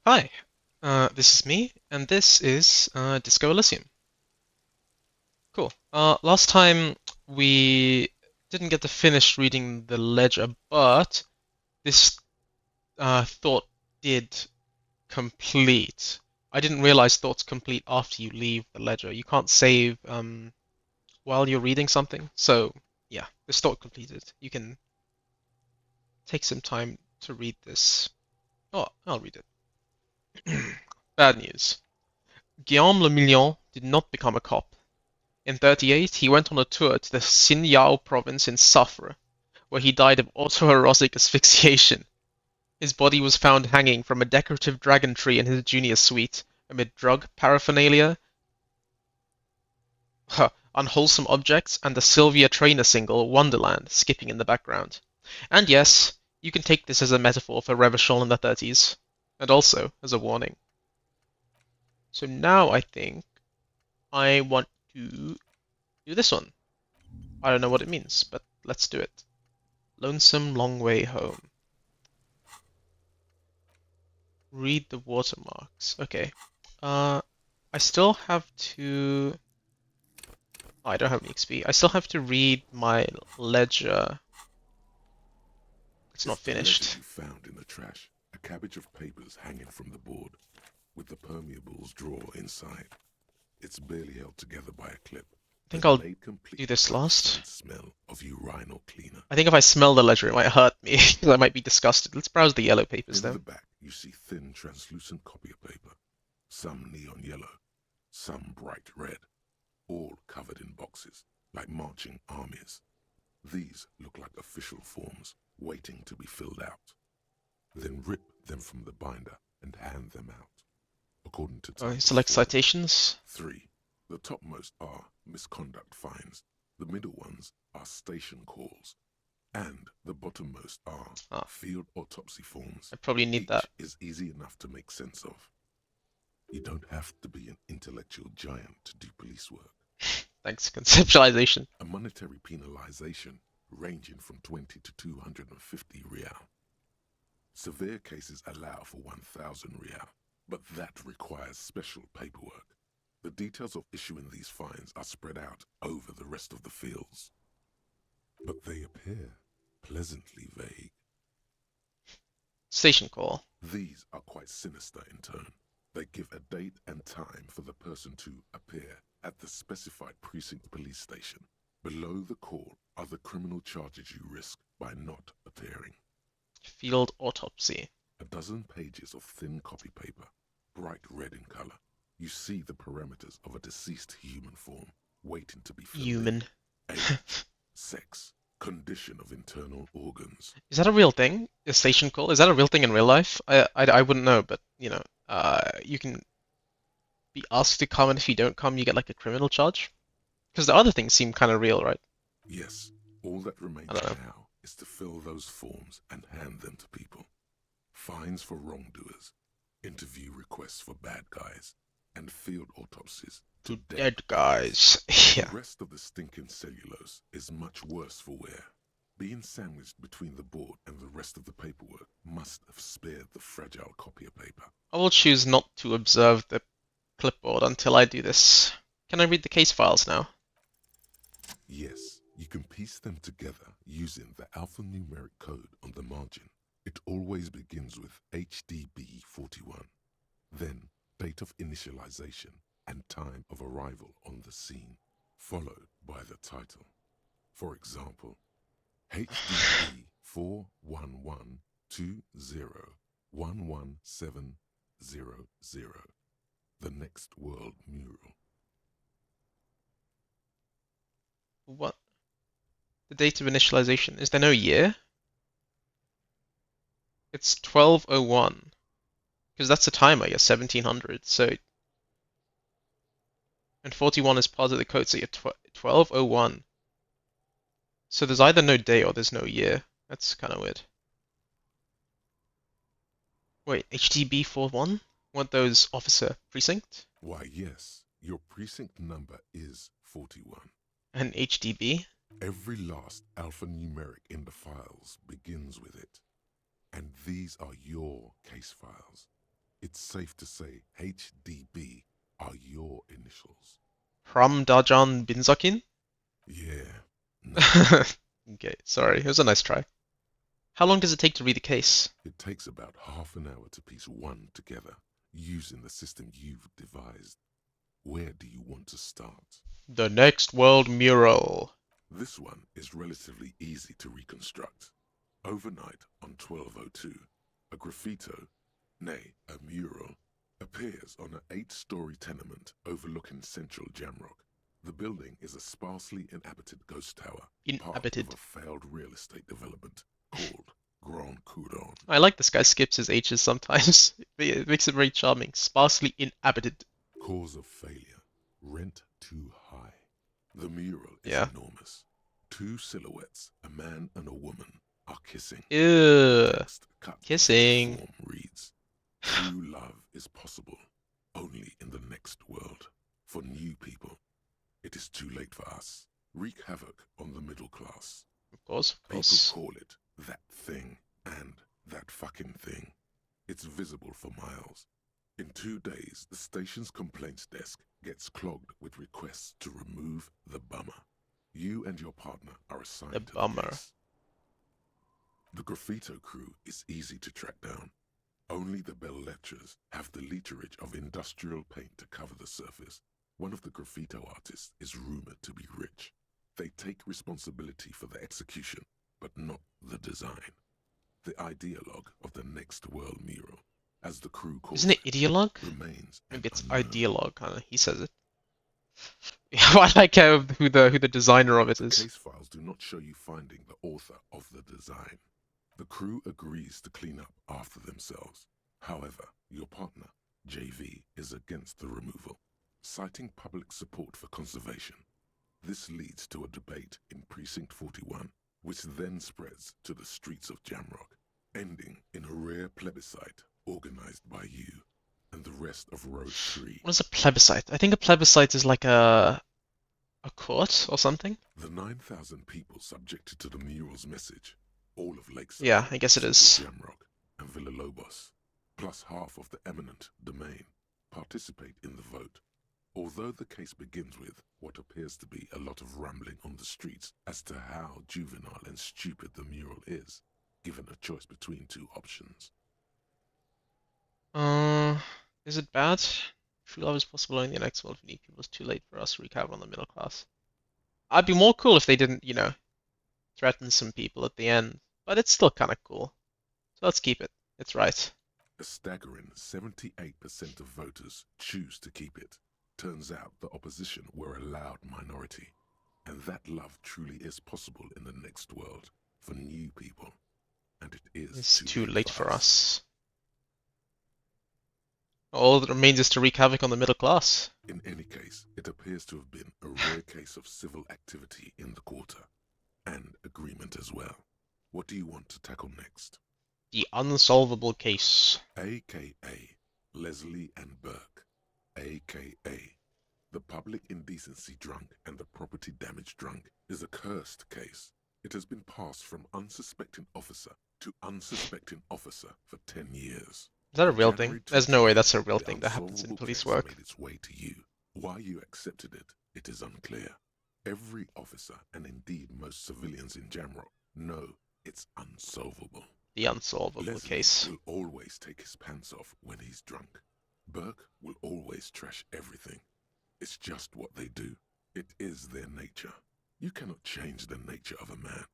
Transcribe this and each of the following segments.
Hi, this is me, and this is Disco Elysium. Cool. Last time we didn't get to finish reading the ledger, but this thought did complete. I didn't realize thoughts complete after you leave the ledger. You can't save while you're reading something. So yeah, this thought completed. You can take some time to read this. Oh, I'll read it. Bad news. Guillaume Le Million did not become a cop. In '38, he went on a tour to the Xinjiao province in Safra, where he died of autoerotic asphyxiation. His body was found hanging from a decorative dragon tree in his junior suite, amid drug paraphernalia, unwholesome objects, and the Sylvia Trainer single Wonderland skipping in the background. And yes, you can take this as a metaphor for Revachol in the '30s, and also as a warning. So now I think I want to do this one. I don't know what it means, but let's do it. Lonesome Long Way Home. Read the watermarks. Okay. I still have to... Oh, I don't have any XP. I still have to read my ledger. It's not It's the ledger finished. you found in the trash. A cabbage of papers hanging from the board, with the permeables drawer inside. It's barely held together by a clip, I think then I'll made complete do this by the last. faint smell of urinal cleaner. I think if I smell the ledger, it might hurt me, because I might be disgusted. Let's browse the yellow papers, In though. the back, you see thin, translucent copy of paper. Some neon yellow, some bright red, all covered in boxes, like marching armies. These look like official forms, waiting to be filled out. Then rip them from the binder and hand them out, according to type of Select form. citations. 3. The topmost are misconduct fines, the middle ones are station calls, and the bottommost are Ah, field autopsy forms. I probably need that. Each is easy enough to make sense of. You don't have to be an intellectual giant to do police work. Thanks, conceptualization. A monetary penalization ranging from 20 to 250 real. Severe cases allow for 1,000 real, but that requires special paperwork. The details of issuing these fines are spread out over the rest of the fields, but they appear pleasantly vague. Station call. These are quite sinister in turn. They give a date and time for the person to appear at the specified precinct police station. Below the call are the criminal charges you risk by not appearing. Field autopsy. A dozen pages of thin copy paper, bright red in color. You see the parameters of a deceased human form, waiting to be filled Human. in. Age, sex, condition of internal organs. Is that a real thing? A station call? Is that a real thing in real life? I wouldn't know, but you can be asked to come, and if you don't come, you get like a criminal charge. Because the other things seem kind of real, right? Yes, all that remains I don't know. now is to fill those forms and hand them to people. Fines for wrongdoers, interview requests for bad guys, and field autopsies to To dead. dead guys. The Yeah. rest of the stinking cellulose is much worse for wear. Being sandwiched between the board and the rest of the paperwork must have spared the fragile copy of paper. I will choose not to observe the clipboard until I do this. Can I read the case files now? Yes, you can piece them together using the alphanumeric code on the margin. It always begins with HDB 41, then date of initialization and time of arrival on the scene, followed by the title. For example, HDB 41120111700, the next world mural. What? The date of initialization. Is there no year? It's 1201. Because that's the time, I guess, 1700. So, and 41 is part of the code, so you're 1201. So there's either no day or there's no year. That's kind of weird. Wait, HDB 41? Want those officer precinct? Why, yes, your precinct number is 41. And HDB? Every last alphanumeric in the files begins with it. And these are your case files. It's safe to say HDB are your initials. Pram Dajan Binzakin? Yeah, nailed it. Okay, sorry. It was a nice try. How long does it take to read the case? It takes about half an hour to piece one together using the system you've devised. Where do you want to start? The Next World mural. This one is relatively easy to reconstruct. Overnight on 1202, a graffito, nay, a mural, appears on an 8-story tenement overlooking central Jamrock. The building is a sparsely inhabited ghost tower, part of Inhabited. a failed real estate development called Grand Couron. I like this guy skips his H's sometimes. It makes it very charming. Sparsely inhabited. Cause of failure, rent too high. The mural is Yeah. enormous. Two silhouettes, a man and a woman, are kissing. Ew. The text cut to Kissing. form reads, true love is possible only in the next world. For new people, it is too late for us. Wreak havoc on the middle class. Of course, of People course. call it that thing and that fucking thing. It's visible for miles. In 2 days, the station's complaints desk gets clogged with requests to remove the bummer. You and your partner are assigned The to the bummer. case. The graffito crew is easy to track down. Only the bell lectures have the literage of industrial paint to cover the surface. One of the graffito artists is rumored to be rich. They take responsibility for the execution, but not the design. The ideologue of the Next World mural, as the crew calls Isn't it ideologue? remains an Maybe it's unknown. ideologue. He says it. I like who the designer of it The is. case files do not show you finding the author of the design. The crew agrees to clean up after themselves. However, your partner, JV, is against the removal, citing public support for conservation. This leads to a debate in Precinct 41, which then spreads to the streets of Jamrock, ending in a rare plebiscite organized by you and the rest of Road 3. What is a plebiscite? I think a plebiscite is like a court or something. The 9,000 people subjected to the mural's message, all of Lakeside, Yeah, I guess it Central is. Jamrock, and Villalobos, plus half of the eminent domain, participate in the vote. Although the case begins with what appears to be a lot of rambling on the streets as to how juvenile and stupid the mural is, given a choice between two options. Uh, is it bad? True love is possible only in the next world. If we need people, it's too late for us to recover on the middle class. I'd be more cool if they didn't, threaten some people at the end. But it's still kind of cool. So let's keep it. It's right. A staggering 78% of voters choose to keep it. Turns out the opposition were a loud minority, and that love truly is possible in the next world for new people, and it is It's too too late late for for us. us. All that remains is to wreak havoc on the middle class. In any case, it appears to have been a rare case of civil activity in the quarter, and agreement as well. What do you want to tackle next? The unsolvable case. AKA Leslie and Burke, AKA the public indecency drunk and the property damage drunk, is a cursed case. It has been passed from unsuspecting officer to unsuspecting officer for 10 years. Is that a In real January thing? There's no way 2020, that's a real the thing that happens in unsolvable police case work. made its way to you. Why you accepted it, it is unclear. Every officer, and indeed most civilians in Jamrock, know it's unsolvable. The unsolvable Leslie case. will always take his pants off when he's drunk. Burke will always trash everything. It's just what they do. It is their nature. You cannot change the nature of a man,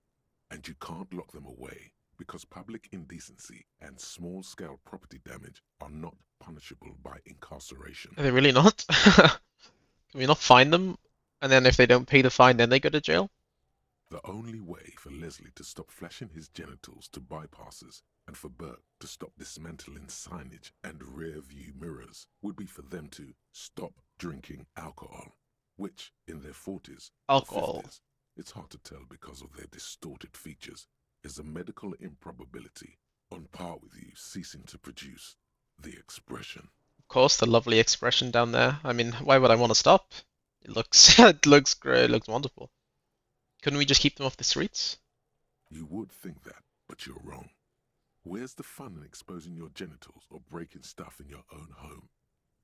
and you can't lock them away because public indecency and small-scale property damage are not punishable by incarceration. Are they really not? Can we not fine them? And then if they don't pay the fine, then they go to jail? The only way for Leslie to stop flashing his genitals to bypassers and for Burke to stop dismantling signage and rear-view mirrors would be for them to stop drinking alcohol, which, in their 40s or Alcohol. 50s, it's hard to tell because of their distorted features, is a medical improbability on par with you ceasing to produce the expression. Of course, the lovely expression down there. I mean, why would I want to stop? It looks, it looks great. It looks wonderful. Couldn't we just keep them off the streets? You would think that, but you're wrong. Where's the fun in exposing your genitals or breaking stuff in your own home?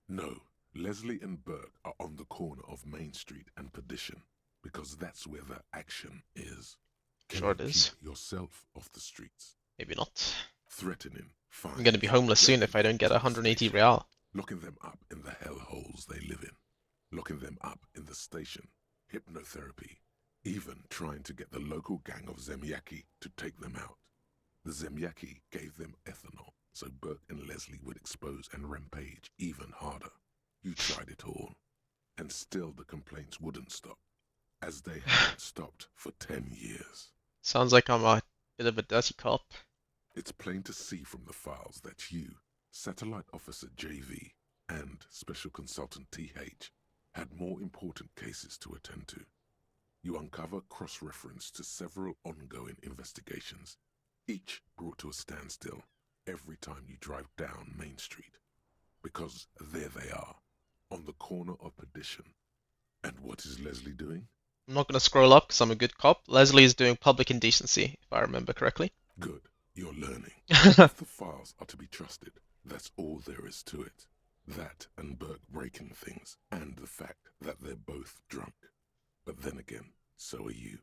No, Leslie and Burke are on the corner of Main Street and Perdition, because that's where the action is. Can Sure you it keep is. yourself off the streets? Maybe not. Threatening, I'm gonna be fines, homeless soon if dragging I them don't get to the 180 station, real. locking them up in the hellholes they live in, locking them up in the station, hypnotherapy, even trying to get the local gang of Zemyaki to take them out. The Zemyaki gave them ethanol, so Burke and Leslie would expose and rampage even harder. You tried it all, and still the complaints wouldn't stop, as they haven't stopped for 10 years. Sounds like I'm a bit of a dirty cop. It's plain to see from the files that you, Satellite Officer JV, and Special Consultant TH had more important cases to attend to. You uncover cross-reference to several ongoing investigations, each brought to a standstill every time you drive down Main Street. Because there they are, on the corner of Perdition. And what is Leslie doing? I'm not gonna scroll up because I'm a good cop. Leslie is doing public indecency, if I remember correctly. Good, you're learning. If the files are to be trusted, that's all there is to it. That and Burke breaking things, and the fact that they're both drunk. But then again, so are you.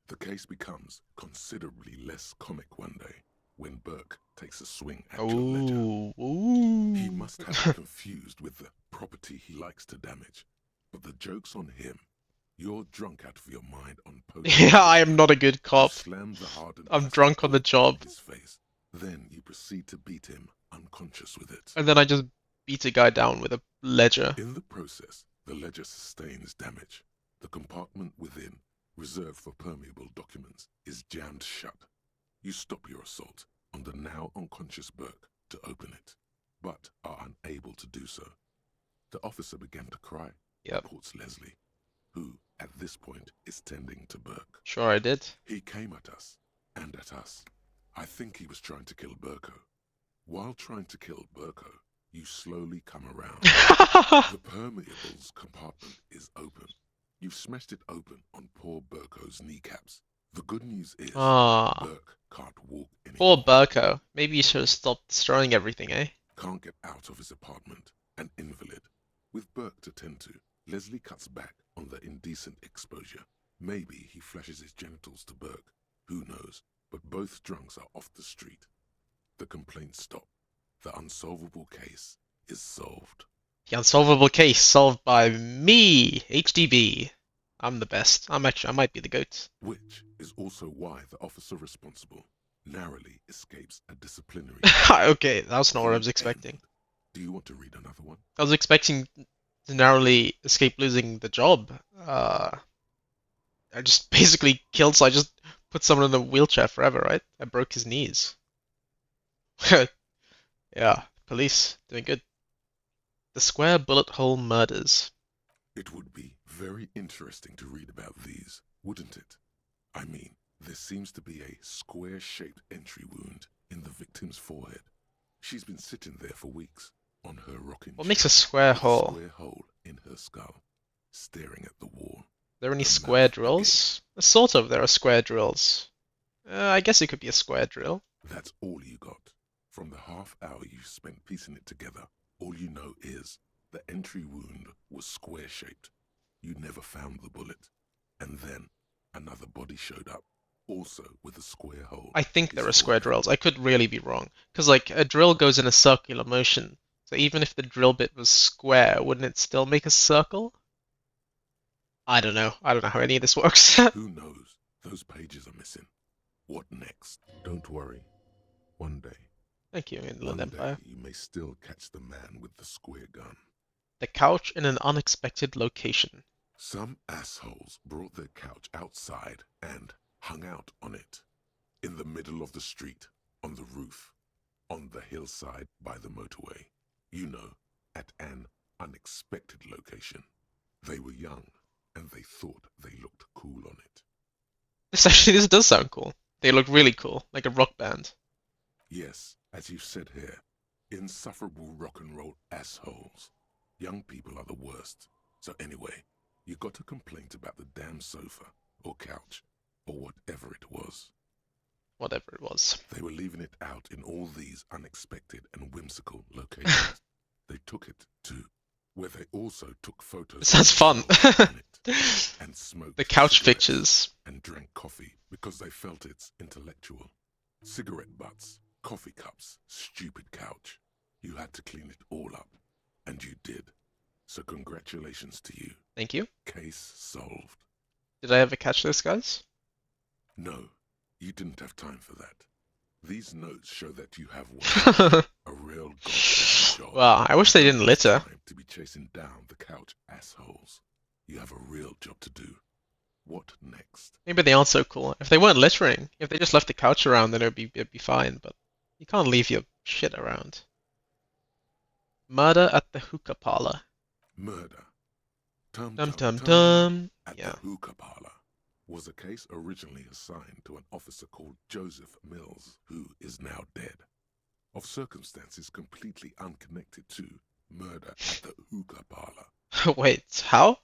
The case becomes considerably less comic one day when Burke takes a swing at your ledger. Ooh, ooh. He must have it confused with the property he likes to damage. But the joke's on him. You're drunk out of your mind on post. Yeah, I am not a good You cop. slam the hardened I'm plastic drunk on the bullet job. in his face. Then you proceed to beat him unconscious with it. And then I just beat a guy down with a ledger. In the process, the ledger sustains damage. The compartment within, reserved for permeable documents, is jammed shut. You stop your assault on the now unconscious Burke to open it, but are unable to do so. The officer began to cry, Yep, reports Leslie, who, at this point, is tending to Burke. sure I did. He came at us, and at us. I think he was trying to kill Burko. While trying to kill Burko, you slowly come around. The permeables compartment is open. You've smashed it open on poor Burko's kneecaps. The good news is, Ah, Burke can't walk poor anymore. Burko. Maybe you should have stopped destroying everything, eh? Can't get out of his apartment, an invalid. With Burke to tend to, Leslie cuts back on the indecent exposure. Maybe he flashes his genitals to Burke. Who knows? But both drunks are off the street. The complaints stop. The unsolvable case is solved. The unsolvable case solved by me, HDB. I'm the best. I might be the goat. Which is also why the officer responsible narrowly escapes a disciplinary. Okay, that's not what I was The expecting. end. Do you want to read another one? I was expecting to narrowly escape losing the job. I just basically killed, so I just put someone in a wheelchair forever, right? I broke his knees. Yeah, police doing good. The Square Bullet Hole Murders. It would be very interesting to read about these, wouldn't it? I mean, there seems to be a square-shaped entry wound in the victim's forehead. She's been sitting there for weeks, on her rocking What chair, makes a square with hole? a square hole in her skull, staring at the wall. Are there any The square mouth drills? Sort of, there are square drills. I guess it could be a square drill. That's all you got. From the half hour you spent piecing it together, all you know is the entry wound was square-shaped. You never found the bullet. And then another body showed up, also with a square hole. I think in there his are square forehead. drills. I could really be wrong. Because, like, a drill goes in a circular motion. So even if the drill bit was square, wouldn't it still make a circle? I don't know. I don't know how any of this works. Who knows? Those pages are missing. What next? Don't worry. One day, Thank you, Inland one Empire. day, you may still catch the man with the square gun. The couch in an unexpected location. Some assholes brought their couch outside and hung out on it. In the middle of the street, on the roof, on the hillside by the motorway. You know, at an unexpected location. They were young, and they thought they looked cool on it. This does sound cool. They look really cool, like a rock band. Yes, as you said here, insufferable rock and roll assholes. Young people are the worst. So anyway, you got a complaint about the damn sofa, or couch, or whatever it was. whatever it was. They were leaving it out in all these unexpected and whimsical locations. They took it to where they also took photos It sounds of fun. themselves on it and The smoked couch cigarettes pictures. and drank coffee because they felt it's intellectual. Cigarette butts, coffee cups, stupid couch. You had to clean it all up, and you did. So congratulations to you. Thank you. Case solved. Did I ever catch those guys? No, you didn't have time for that. These notes show that you have one, a real goddamn job. Well, I wish they didn't litter. Time to be chasing down the couch assholes. You have a real job to do. What next? Maybe they aren't so cool. If they weren't littering, if they just left the couch around, then it'd be fine. But you can't leave your shit around. Murder at the hookah parlor. Murder. Tum Dum tum dum tum. dum. At Yeah. the hookah parlor was a case originally assigned to an officer called Joseph Mills, who is now dead, of circumstances completely unconnected to murder at the hookah parlor. Wait, how?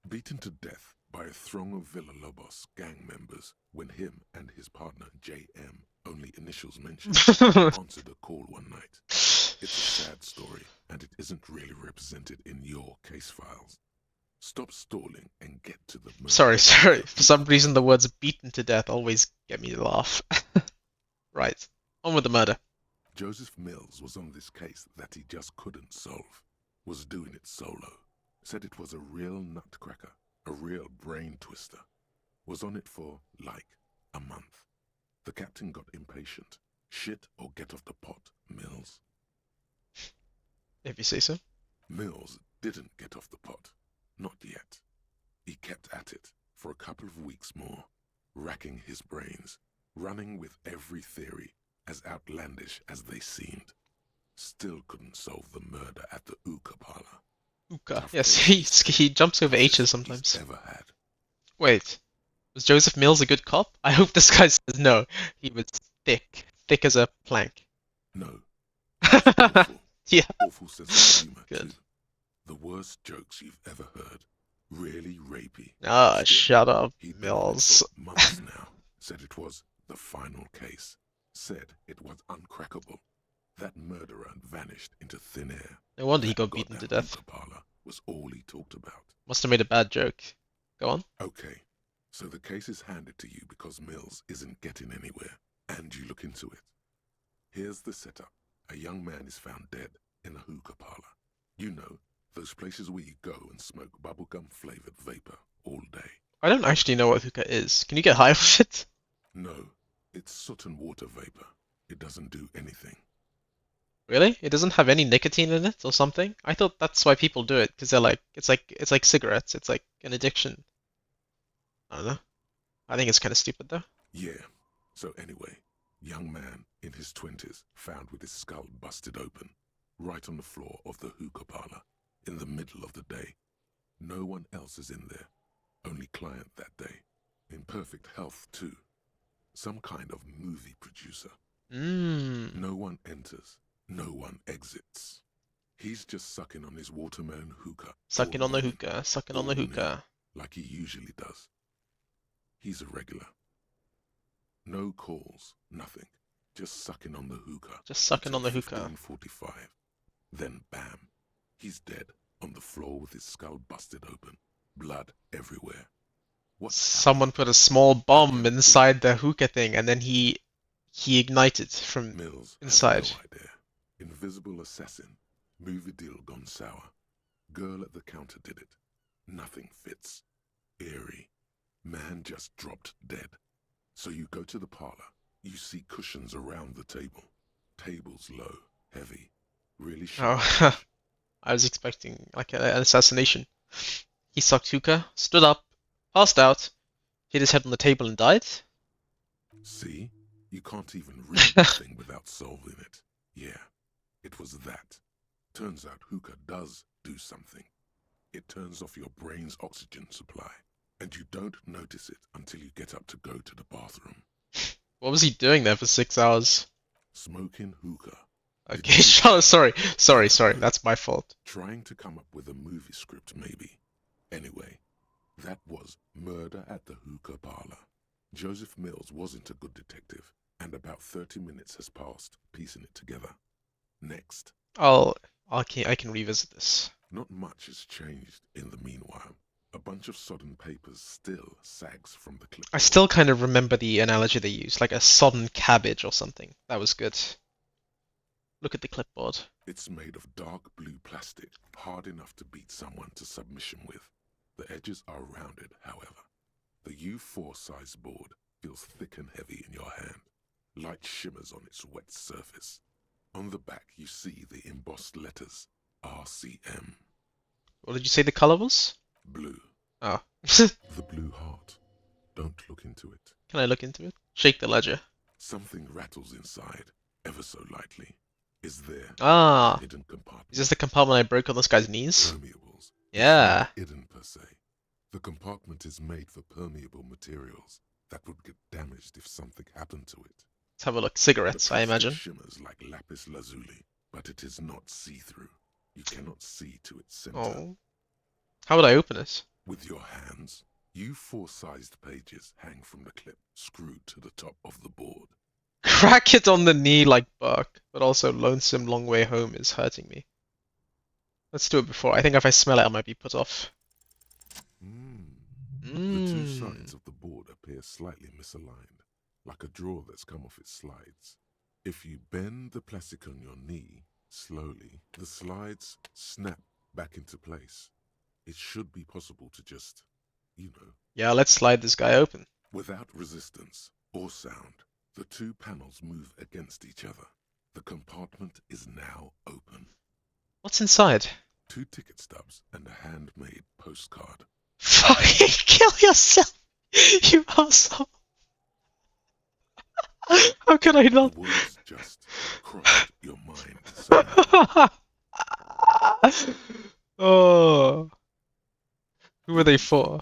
Beaten to death by a throng of Villalobos gang members when him and his partner J.M., only initials mentioned, answered a call one night. It's a sad story, and it isn't really represented in your case files. Stop stalling and get to the murder. Sorry. For some reason, the words beaten to death always get me to laugh. Right. On with the murder. Joseph Mills was on this case that he just couldn't solve. Was doing it solo. Said it was a real nutcracker, a real brain twister. Was on it for, like, a month. The captain got impatient. Shit or get off the pot, Mills. If you say so. Mills didn't get off the pot. Not yet. He kept at it for a couple of weeks more, racking his brains, running with every theory, as outlandish as they seemed. Still couldn't solve the murder at the hookah parlor. Hookah. Tough Yes, cases. he jumps over Toughest H's sometimes. he's ever had. Wait, was Joseph Mills a good cop? I hope this guy says no. He was thick as a plank. No. Awful. Yeah. Awful sense of humor, Good. too. The worst jokes you've ever heard. Really rapey. Ah, Shit. shut up, He'd been on it Mills. for months now. Said it was the final case. Said it was uncrackable. That murderer vanished into thin air. No wonder he That got beaten to goddamn death. hookah parlor was all he talked about. Must have made a bad joke. Go on. Okay, so the case is handed to you because Mills isn't getting anywhere, and you look into it. Here's the setup. A young man is found dead in a hookah parlor. You know, those places where you go and smoke bubblegum-flavored vapor all day. I don't actually know what hookah is. Can you get high off it? No, it's soot and water vapor. It doesn't do anything. Really? It doesn't have any nicotine in it or something? I thought that's why people do it, because they're like, it's like cigarettes. It's like an addiction. I don't know. I think it's kind of stupid though. Yeah, so anyway, young man in his 20s found with his skull busted open, right on the floor of the hookah parlor, in the middle of the day. No one else is in there, only client that day. In perfect health too. Some kind of movie producer. Mmm. No one enters, no one exits. He's just sucking on his watermelon hookah. Sucking all on the morning, hookah. Sucking on the all noon, hookah. like he usually does. He's a regular. No calls, nothing. Just sucking on the hookah. Just sucking on the until hookah. 15:45. Then bam, he's dead on the floor with his skull busted open, blood everywhere. What's Someone happened? put a small bomb damn inside the hookah thing, and then he ignited from Mills inside. has no idea. Invisible assassin. Movie deal gone sour. Girl at the counter did it. Nothing fits. Eerie. Man just dropped dead. So you go to the parlor. You see cushions around the table. Tables low, heavy. Really sharp. Oh, I was expecting like an assassination. He sucked hookah, stood up, passed out, hit his head on the table and died. See? You can't even read the thing without solving it. Yeah, it was that. Turns out hookah does do something. It turns off your brain's oxygen supply, and you don't notice it until you get up to go to the bathroom. What was he doing there for 6 hours? Smoking hookah. Okay, sorry, that's my fault. Trying to come up with a movie script, maybe. Anyway, that was Murder at the Hookah Parlor. Joseph Mills wasn't a good detective, and about 30 minutes has passed piecing it together. Next, I'll, I can revisit this. not much has changed in the meanwhile. A bunch of sodden papers still sags from the I clipboard. still kind of remember the analogy they used, like a sodden cabbage or something. That was good. Look at the clipboard. It's made of dark blue plastic, hard enough to beat someone to submission with. The edges are rounded, however. The U4 size board feels thick and heavy in your hand. Light shimmers on its wet surface. On the back you see the embossed letters, RCM. What did you say the color was? Blue. Oh. The blue heart. Don't look into it. Can I look into it? Shake the ledger. Something rattles inside, ever so lightly. Is there a Ah, hidden is compartment? this the compartment I broke on this guy's knees? Permeables. It's Yeah. not hidden per se. The compartment is made for permeable materials that would get damaged if something happened to it. Let's have a look. The Cigarettes, I plastic imagine. shimmers like lapis lazuli, but it is not see-through. You cannot see to its center. Oh. How would I open it? With your hands, U4-sized pages hang from the clip screwed to the top of the board. Crack it on the knee like Buck, but also Lonesome Long Way Home is hurting me. Let's do it before. I think if I smell it, I might be put off. The two sides of the board appear slightly misaligned, like a drawer that's come off its slides. If you bend the plastic on your knee slowly, the slides snap back into place. It should be possible to just, Yeah, let's slide this guy open. without resistance or sound, the two panels move against each other. The compartment is now open. What's inside? 2 ticket stubs and a handmade postcard. Fucking kill yourself, you asshole. How can I not? The words just crossed your mind somehow. Oh, who are they for?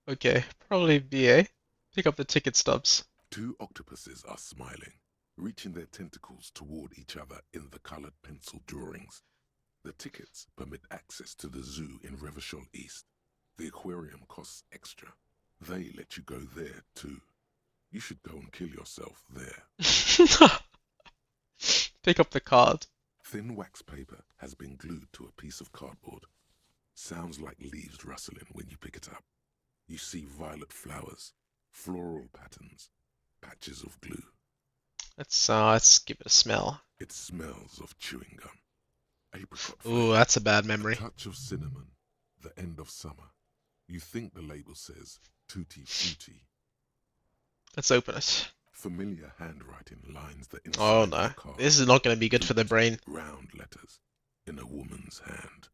Okay, probably BA. Pick up the ticket stubs. 2 octopuses are smiling, reaching their tentacles toward each other in the colored pencil drawings. The tickets permit access to the zoo in Revachol East. The aquarium costs extra. They let you go there too. You should go and kill yourself there. Pick up the card. Thin wax paper has been glued to a piece of cardboard. Sounds like leaves rustling when you pick it up. You see violet flowers, floral patterns, patches of glue. Let's give it a smell. It smells of chewing gum. Apricot Ooh, flavor, that's a bad a memory. touch of cinnamon, the end of summer. You think the label says tutti frutti. Let's open it. Familiar handwriting lines the inside Oh of no, the card. this is not going to be good for the brain. Round letters in a woman's hand.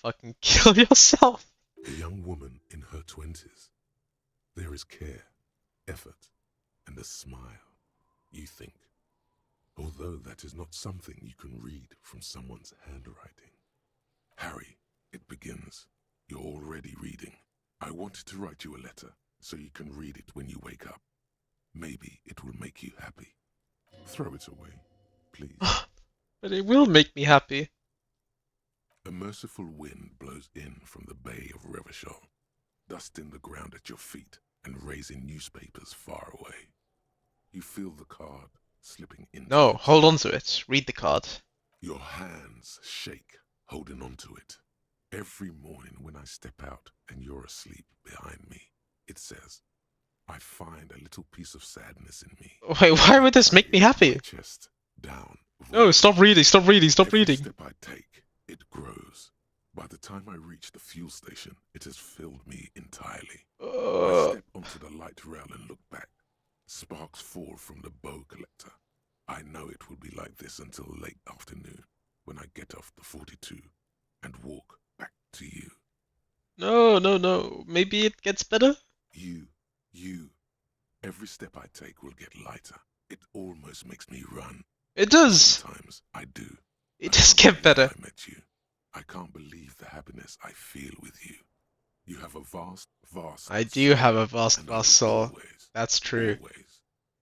Fucking kill yourself. A young woman in her 20s. There is care, effort, and a smile, you think. Although that is not something you can read from someone's handwriting. Harry, it begins. You're already reading. I wanted to write you a letter so you can read it when you wake up. Maybe it will make you happy. Throw it away, please. But it will make me happy. A merciful wind blows in from the bay of Revachol, dusting the ground at your feet and raising newspapers far away. You feel the card slipping into No, it. hold on to it. Read the card. Your hands shake, holding on to it. Every morning when I step out and you're asleep behind me, it says, I find a little piece of sadness in me. Wait, why would this make me happy? My chest, down. No, stop reading, stop reading, stop Every reading. step I take, it grows. By the time I reach the fuel station, it has filled me entirely. I step onto the light rail and look back. Sparks fall from the bow collector. I know it will be like this until late afternoon, when I get off the 42 and walk back to you. No, no, no. Maybe it gets better? You. Every step I take will get lighter. It almost makes me run. It does. Sometimes I do. It I does can't get believe better. I met you. I can't believe the happiness I feel with you. You have a vast I do have a soul, vast, and I will vast soul. always, That's true.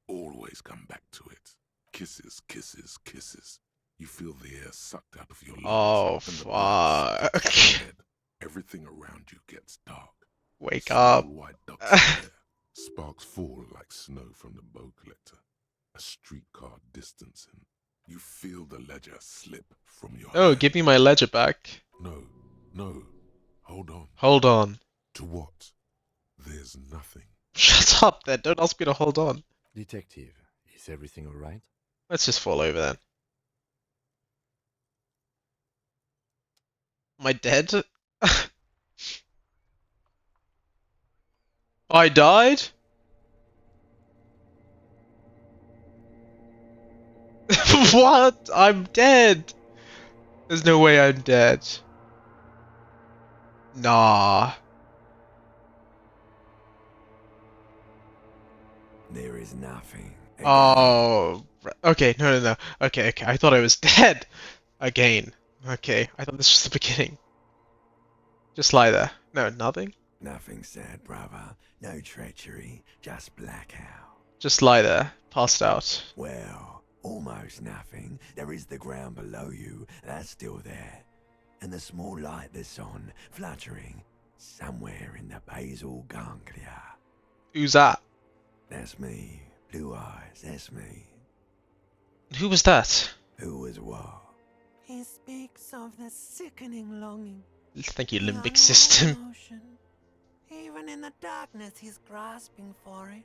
always come back to it. Kisses, kisses, kisses. You feel the air sucked out of your lungs. Oh, and the blood fuck. sticks to your head. Everything around you gets dark. Wake Small up. white ducks in the air. Sparks fall like snow from the bow collector. A streetcar distancing. You feel the ledger slip from your Oh, hand. give me my ledger back. No, no. Hold on. Hold on. To what? There's nothing. Shut up then. Don't ask me to hold on. Detective, is everything alright? Let's just fall over then. Am I dead? I died? What? I'm dead. There's no way I'm dead. Nah. There is nothing. Again. Oh. Okay, no. Okay. I thought I was dead. Again. Okay, I thought this was the beginning. Just lie there. No, nothing. Nothing sad, brother. No treachery, just blackout. Just lie there. Passed out. Well, almost nothing. There is the ground below you, that's still there. And the small light that's on, fluttering, somewhere in the basal ganglia. Who's that? That's me. Blue eyes, that's me. Who was that? Who was what? He speaks of the sickening longing. Thank you, the limbic system. unreal emotion. Even in the darkness, he's grasping for it.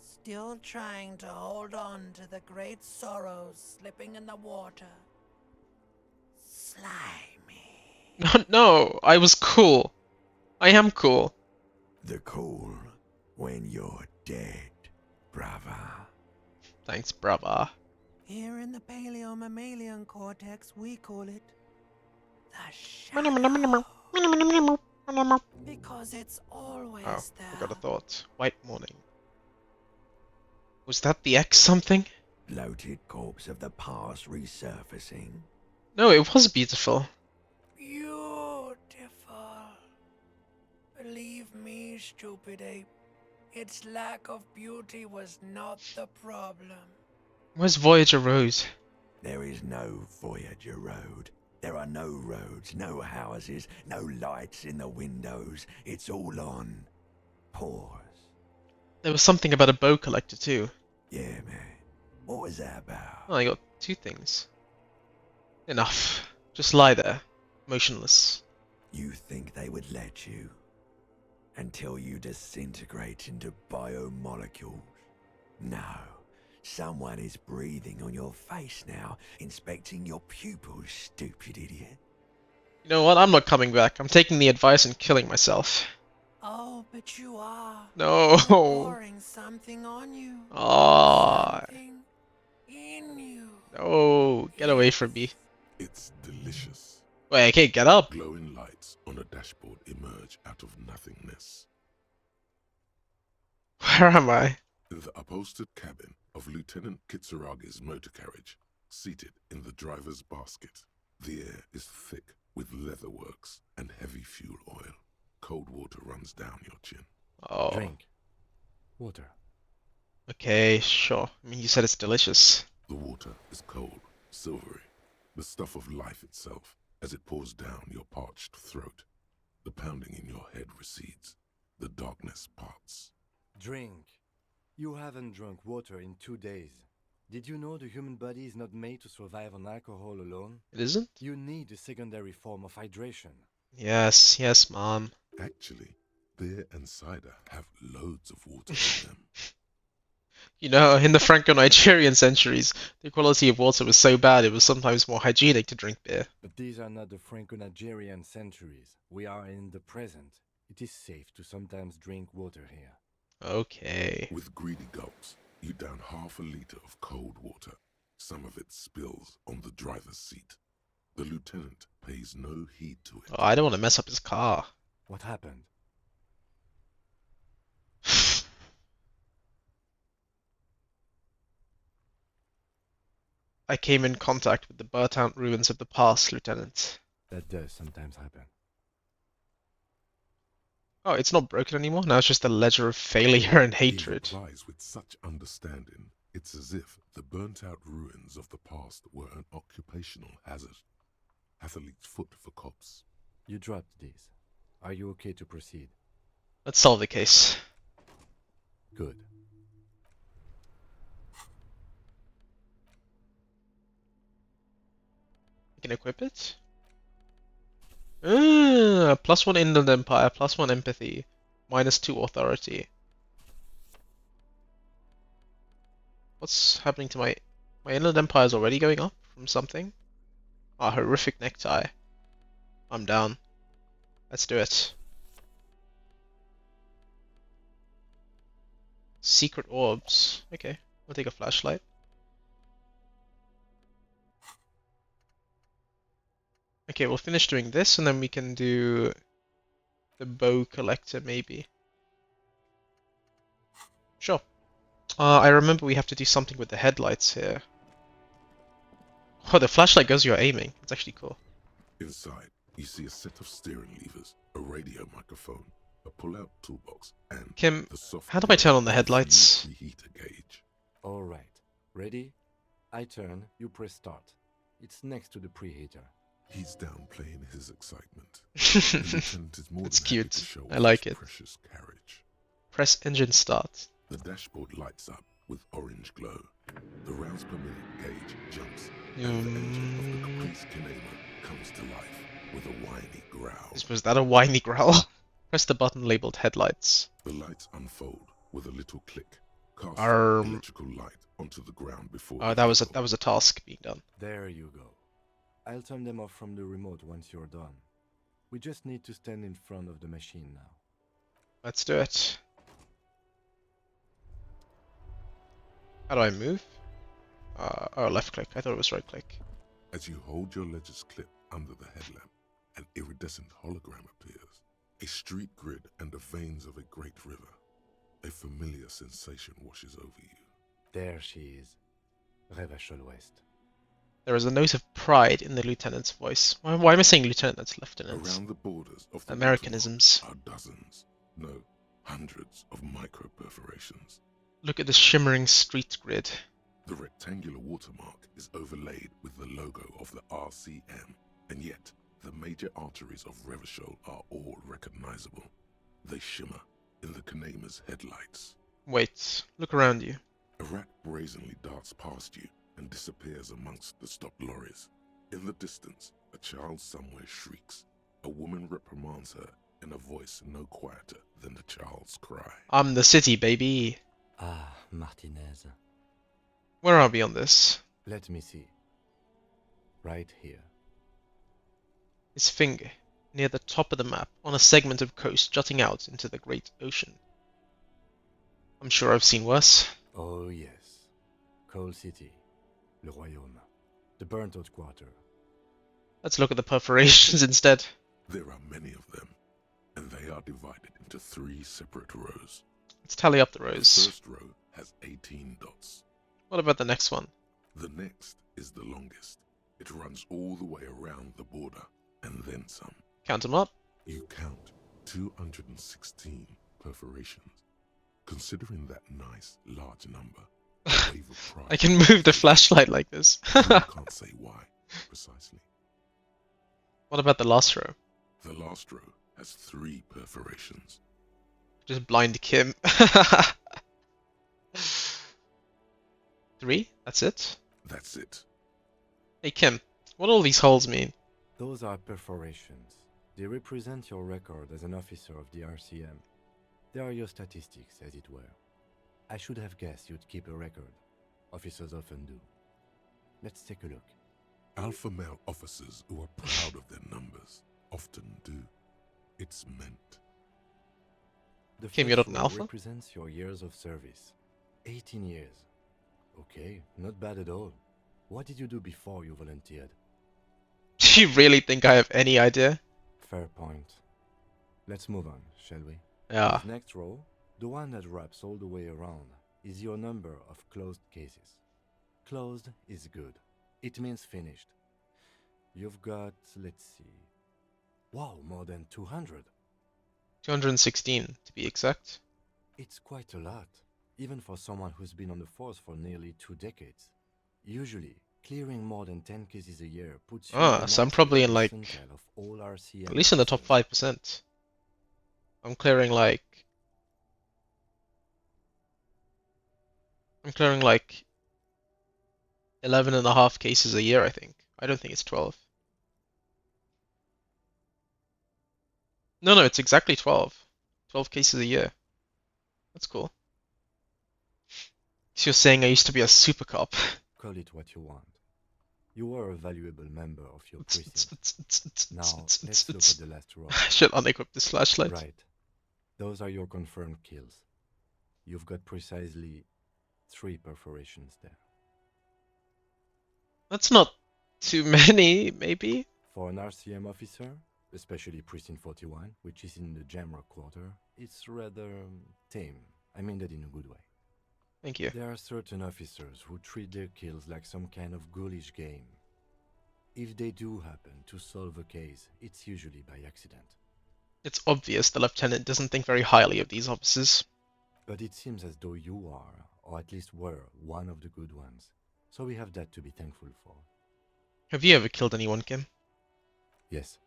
Still trying to hold on to the great sorrows slipping in the water. Slimy. No, I was cool. I am cool. The cool when you're dead, brother. Thanks, brother. Here in the paleo-mammalian cortex, we call it the shadow. Because it's always Oh, there. I got a thought. White morning. Was that the X something? Bloated corpse of the past resurfacing. No, it was beautiful. Beautiful. Believe me, stupid ape. Its lack of beauty was not the problem. Where's Voyager Rose? There is no Voyager Road. There are no roads, no houses, no lights in the windows. It's all on pause. There was something about a bow collector too. Yeah, man. What was that about? Oh, I got two things. Enough. Just lie there, motionless. You think they would let you? Until you disintegrate into biomolecules? No. Someone is breathing on your face now, inspecting your pupils, stupid idiot. You know what? I'm not coming back. I'm taking the advice and killing myself. Oh, but you are. No. Pouring something on you. Ah. Something in you. No. Get away from me. It's delicious. Wait, okay, get up. Glowing lights on a dashboard emerge out of nothingness. Where am I? In the upholstered cabin of Lieutenant Kitsuragi's motor carriage, seated in the driver's basket. The air is thick with leatherworks and heavy fuel oil. Cold water runs down your chin. Oh. Drink. Water. Okay, sure. I mean, you said it's delicious. The water is cold, silvery, the stuff of life itself as it pours down your parched throat. The pounding in your head recedes. The darkness parts. Drink. You haven't drunk water in 2 days. Did you know the human body is not made to survive on alcohol alone? It isn't? You need a secondary form of hydration. Yes, Mom. Actually, beer and cider have loads of water in them. You know, in the Franco-Nigerian centuries, the quality of water was so bad it was sometimes more hygienic to drink beer. But these are not the Franco-Nigerian centuries. We are in the present. It is safe to sometimes drink water here. Okay. With greedy gulps, you down half a liter of cold water. Some of it spills on the driver's seat. The lieutenant pays no heed to it. Oh, I don't want to mess up his car. What happened? I came in contact with the burnt-out ruins of the past, Lieutenant. That does sometimes happen. Oh, it's not broken anymore? Now it's just a ledger of failure and He hatred. replies with such understanding, it's as if the burnt-out ruins of the past were an occupational hazard. Athlete's foot for cops. You dropped these. Are you okay to proceed? Let's solve the case. Good. I can equip it. +1 Inland Empire, +1 Empathy, -2 Authority. What's happening to my Inland Empire is already going up from something? Ah, horrific necktie. I'm down. Let's do it. Secret orbs. Okay, we'll take a flashlight. Okay, we'll finish doing this and then we can do the bow collector maybe. Sure. I remember we have to do something with the headlights here. Oh, the flashlight goes you're aiming. It's actually cool. Inside, you see a set of steering levers, a radio microphone, a pull-out toolbox, and Kim, the soft how do I turn on the glow of a fuel headlights? preheater gauge. All right. Ready? I turn, you press start. It's next to the preheater. He's downplaying his excitement. The lieutenant is more It's than happy cute. to show I off like his it. precious carriage. Press engine start. The dashboard lights up with orange glow. The rounds per minute gauge jumps, and the engine of the Caprice Kinema comes to life with a whiny growl. Was that a whiny growl? Press the button labeled headlights. The lights unfold with a little click, casting Arm. electrical light onto the ground before. Oh, the that was vehicle. a task being done. There you go. I'll turn them off from the remote once you're done. We just need to stand in front of the machine now. Let's do it. How do I move? Oh, left click. I thought it was right click. As you hold your ledger's clip under the headlamp, an iridescent hologram appears. A street grid and the veins of a great river. A familiar sensation washes over you. There she is. Revachol West. There is a note of pride in the lieutenant's voice. Why am I saying lieutenant? That's lieutenant. Around the borders of the Americanisms. watermark are dozens, no, hundreds of micro perforations. Look at the shimmering street grid. The rectangular watermark is overlaid with the logo of the RCM, and yet the major arteries of Revachol are all recognizable. They shimmer in the Kinema's headlights. Wait, look around you. A rat brazenly darts past you and disappears amongst the stopped lorries. In the distance, a child somewhere shrieks. A woman reprimands her in a voice no quieter than the child's cry. I'm the city, baby. Ah, Martinez. Where are we on this? Let me see. Right here. His finger, near the top of the map, on a segment of coast jutting out into the great ocean. I'm sure I've seen worse. Oh yes. Coal City. Le Royaume. The burnt-out quarter. Let's look at the perforations instead. There are many of them, and they are divided into 3 separate rows. Let's tally up the The rows. first row has 18 dots. What about the next one? The next is the longest. It runs all the way around the border, and then some. Count them up. You count 216 perforations. Considering that nice, large number, a wave of pride. I can move the flashlight like this. You can't say why, precisely. What about the last row? The last row has 3 perforations. Just blind Kim. 3? That's it? That's it. Hey Kim, what do all these holes mean? Those are perforations. They represent your record as an officer of the RCM. They are your statistics, as it were. I should have guessed you'd keep a record. Officers often do. Let's take a look. Alpha male officers who are proud of their numbers often do. It's meant. The Kim, you're first not an row alpha? represents your years of service. 18 years. Okay, not bad at all. What did you do before you volunteered? Do you really think I have any idea? Fair point. Let's move on, shall we? Yeah. This next row, the one that wraps all the way around, is your number of closed cases. Closed is good. It means finished. You've got, let's see. Wow, more than 200. 216 to be exact. It's quite a lot, even for someone who's been on the force for nearly 2 decades. Usually, clearing more than 10 cases a year puts you in the So I'm probably in like, percentile of all RCM at least in the top officers. 5%. I'm clearing like I'm clearing like 11.5 cases a year, I think. I don't think it's 12. No, it's exactly 12. 12 cases a year. That's cool. So you're saying I used to be a super cop. Call it what you want. You are a valuable member of your precinct. Now, let's look at the last row. I should unequip this flashlight. Right. Those are your confirmed kills. You've got precisely 3 perforations there. That's not too many, maybe? For an RCM officer, especially Precinct 41, which is in the Jamrock Quarter, it's rather tame. I mean that in a good way. Thank you. There are certain officers who treat their kills like some kind of ghoulish game. If they do happen to solve a case, it's usually by accident. It's obvious the lieutenant doesn't think very highly of these officers. But it seems as though you are, or at least were, one of the good ones. So we have that to be thankful for. Have you ever killed anyone, Kim? Yes.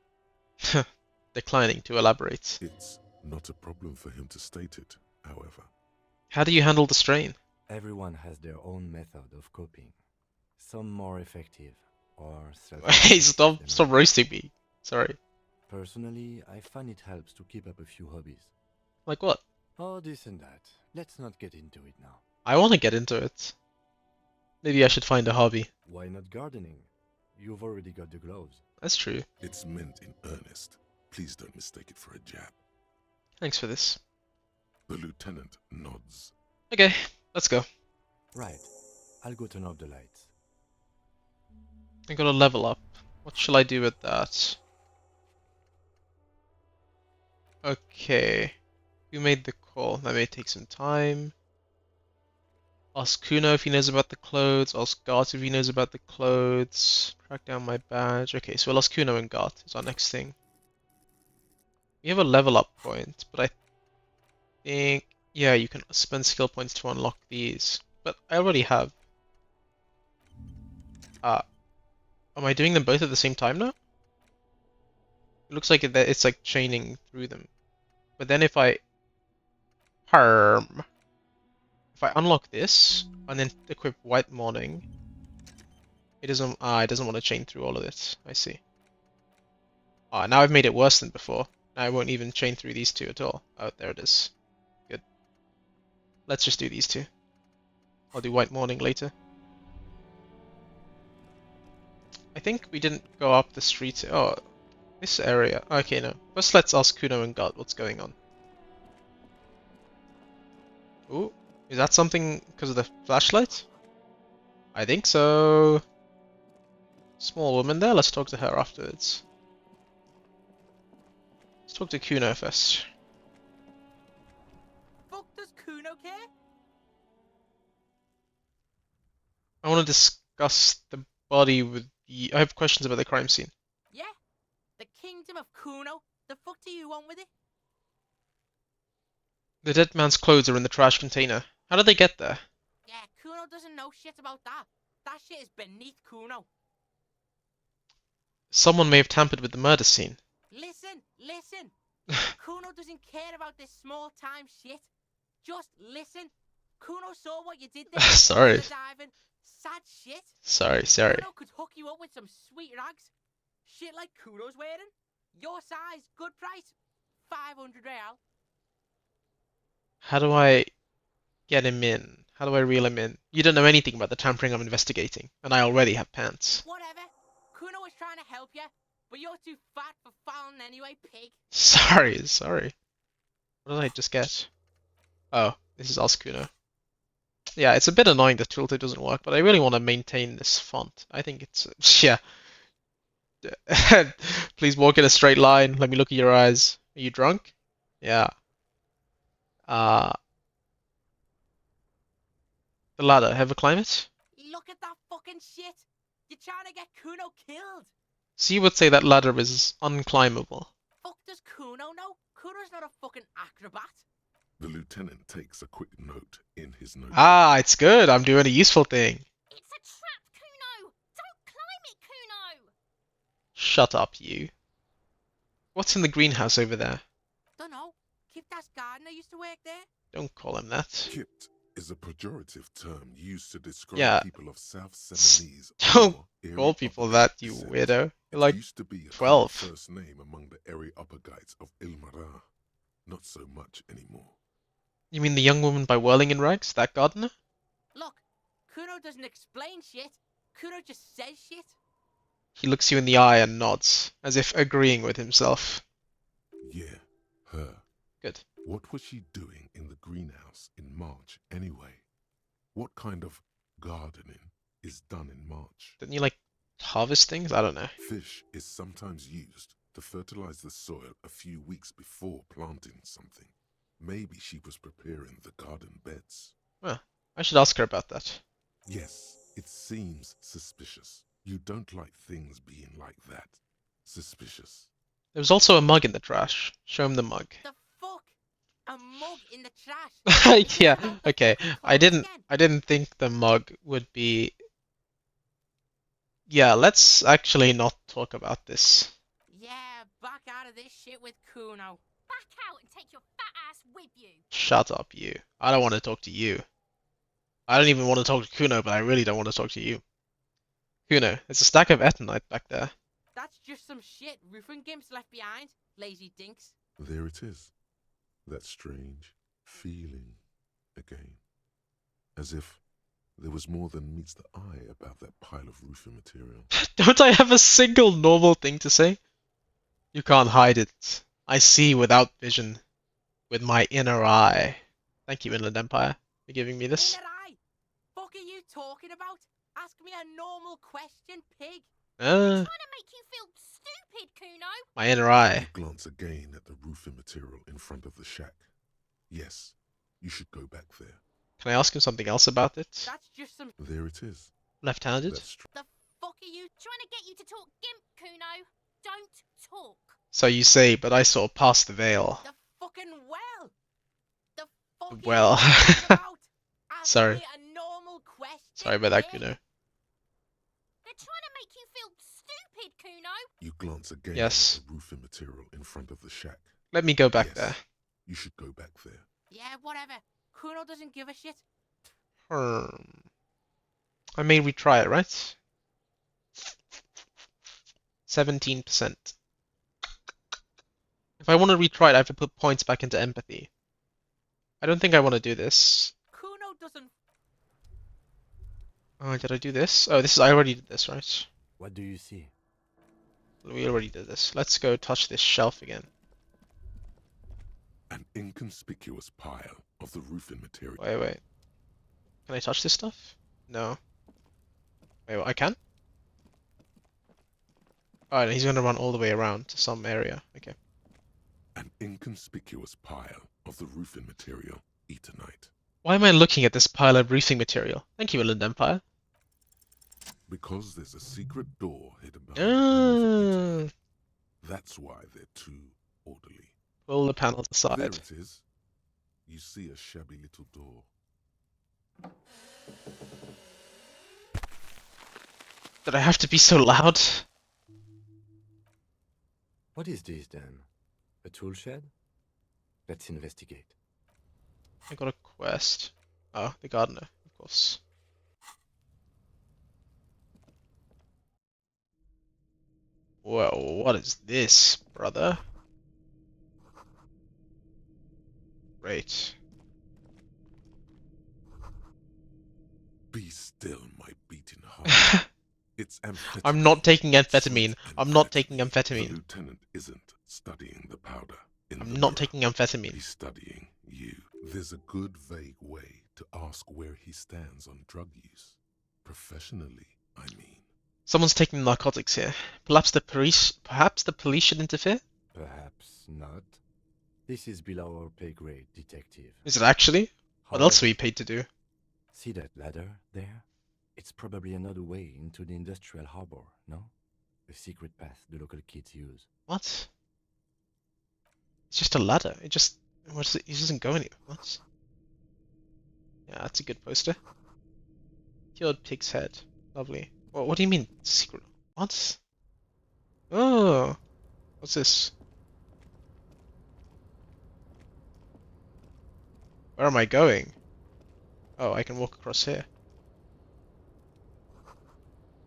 Declining to elaborate. It's not a problem for him to state it, however. How do you handle the strain? Everyone has their own method of coping. Some more effective, or Hey, self-inflicted stop than roasting me. Sorry. Personally, I find it helps to keep up a few hobbies. Like what? Oh, this and that. Let's not get into it now. I want to get into it. Maybe I should find a hobby. Why not gardening? You've already got the gloves. That's true. It's meant in earnest. Please don't mistake it for a jab. Thanks for this. The lieutenant nods. Okay, let's go. Right. I'll go turn off the lights. I gotta level up. What shall I do with that? Okay. Who made the call? That may take some time. Ask Kuno if he knows about the clothes. Ask Gart if he knows about the clothes. Track down my badge. Okay, so we'll ask Kuno and Gart is our next thing. We have a level up point, but I think... Yeah, you can spend skill points to unlock these. But I already have. Am I doing them both at the same time now? It looks like it's like chaining through them. But then if I... If I unlock this, and then equip White Morning, it doesn't want to chain through all of it. I see. Now I've made it worse than before. Now I won't even chain through these two at all. Oh, there it is. Good. Let's just do these two. I'll do White Morning later. I think we didn't go up the street. Oh, this area. Okay, no. First let's ask Kuno and God what's going on. Ooh. Is that something because of the flashlight? I think so. Small woman there, let's talk to her afterwards. Let's talk to Kuno first. Fuck does Kuno care? I want to discuss the body with the... I have questions about the crime scene. Yeah? The kingdom of Kuno? The fuck do you want with it? The dead man's clothes are in the trash container. How did they get there? Yeah, Kuno doesn't know shit about that. That shit is beneath Kuno. Someone may have tampered with the murder scene. Listen. Kuno doesn't care about this small time shit. Just listen. Kuno saw what you did there. Sorry. Diving. Sad shit. Sorry. Kuno could hook you up with some sweet rags. Shit like Kuno's wearing. Your size, good price. 500 real. How do I get him in? How do I reel him in? You don't know anything about the tampering I'm investigating, and I already have pants. Whatever. Kuno was trying to help you, but you're too fat for falling anyway, pig. Sorry. What did I just get? Oh, this is Ask Kuno. Yeah, it's a bit annoying that Tilted doesn't work, but I really want to maintain this font. I think it's... yeah. Please walk in a straight line. Let me look at your eyes. Are you drunk? Yeah. The ladder. Have a climb it? Look at that fucking shit. You're trying to get Kuno killed. So you would say that ladder is unclimbable. Fuck does Kuno know? Kuno's not a fucking acrobat. The lieutenant takes a quick note in his notebook. Ah, it's good. I'm doing a useful thing. It's a trap, Kuno! Don't climb it, Kuno! Shut up, you. What's in the greenhouse over there? Dunno. Kip das gardener used to work there. Don't call him that. Kit is a pejorative term used to describe Yeah. people of South Seminese Don't or Erie call people Upper that, you descent. weirdo. You're It like used to be a common 12. first name among the Erie Uppergites of Ilmara. Not so much anymore. You mean the young woman by whirling in rags? That gardener? Look, Kuno doesn't explain shit. Kuno just says shit. He looks you in the eye and nods, as if agreeing with himself. Yeah, her. Good. What was she doing in the greenhouse in March anyway? What kind of gardening is done in March? Didn't you, like, harvest things? I don't know. Fish is sometimes used to fertilize the soil a few weeks before planting something. Maybe she was preparing the garden beds. Well, I should ask her about that. Yes, it seems suspicious. You don't like things being like that. Suspicious. There was also a mug in the trash. Show him the mug. The fuck? A mug in the trash? Is this Yeah, about the okay. fucking I code didn't again? I didn't think the mug would be. Yeah, let's actually not talk about this. Yeah, back out of this shit with Kuno. Back out and take your fat ass with you. Shut up, you. I don't want to talk to you. I don't even want to talk to Kuno, but I really don't want to talk to you. Kuno, there's a stack of Etonite back there. That's just some shit roofing gimps left behind. Lazy dinks. There it is. That strange feeling again. As if there was more than meets the eye about that pile of roofing material. Don't I have a single normal thing to say? You can't hide it. I see without vision. With my inner eye. Thank you, Inland Empire, for giving me this. Inner eye. Fuck are you talking about? Ask me a normal question, pig. Trying to make you feel stupid, Kuno. My inner You eye. glance again at the roofing material in front of the shack. Yes, you should go back there. Can I ask him something else about it? That's just some. There it is. Left-handed? That's The fuck are you? Trying to get you to talk gimp, Kuno. Don't talk. So you say, but I saw past the veil. The fucking well. The fuck are you Well. talking about? Ask Sorry. me a normal question. Sorry about that, pig. Kuno. They're trying to make you feel stupid, Kuno. You glance again Yes. at the roofing material in front of the shack. Let me go back Yes. there. You should go back there. Yeah, whatever. Kuno doesn't give a shit. I may retry it, right? 17%. If I want to retry it, I have to put points back into empathy. I don't think I want to do this. Kuno doesn't. Oh, did I do this? Oh, this is. I already did this, right? What do you see? We already did this. Let's go touch this shelf again. An inconspicuous pile of the roofing material. Wait. Can I touch this stuff? No. Wait, I can? Alright, he's gonna run all the way around to some area. Okay. An inconspicuous pile of the roofing material. Eternite. Why am I looking at this pile of roofing material? Thank you, Inland Empire. Because there's a secret door hidden behind the panels of Eternite. That's why they're too orderly. Pull the panels There aside. it is. You see a shabby little door. Did I have to be so loud? What is this then? A tool shed? Let's investigate. I got a quest. Oh, the gardener, of course. Whoa, what is this, brother? Great. Be still, my beating heart. It's amphetamine. I'm not taking amphetamine. Sweet I'm not taking The amphetamine. lieutenant isn't studying the powder in I'm the not mirror. taking amphetamine. He's studying you. There's a good vague way to ask where he stands on drug use. Professionally, I mean. Someone's taking narcotics here. Perhaps the police should interfere? Perhaps not. This is below our pay grade, detective. Is it actually? What else are However, we paid to do? see that ladder there? It's probably another way into the industrial harbor, no? A secret path the local kids use. What? It's just a ladder. It doesn't go anywhere. What? Yeah, that's a good poster. Cured pig's head. Lovely. What do you mean, secret? What? Oh. What's this? Where am I going? Oh, I can walk across here.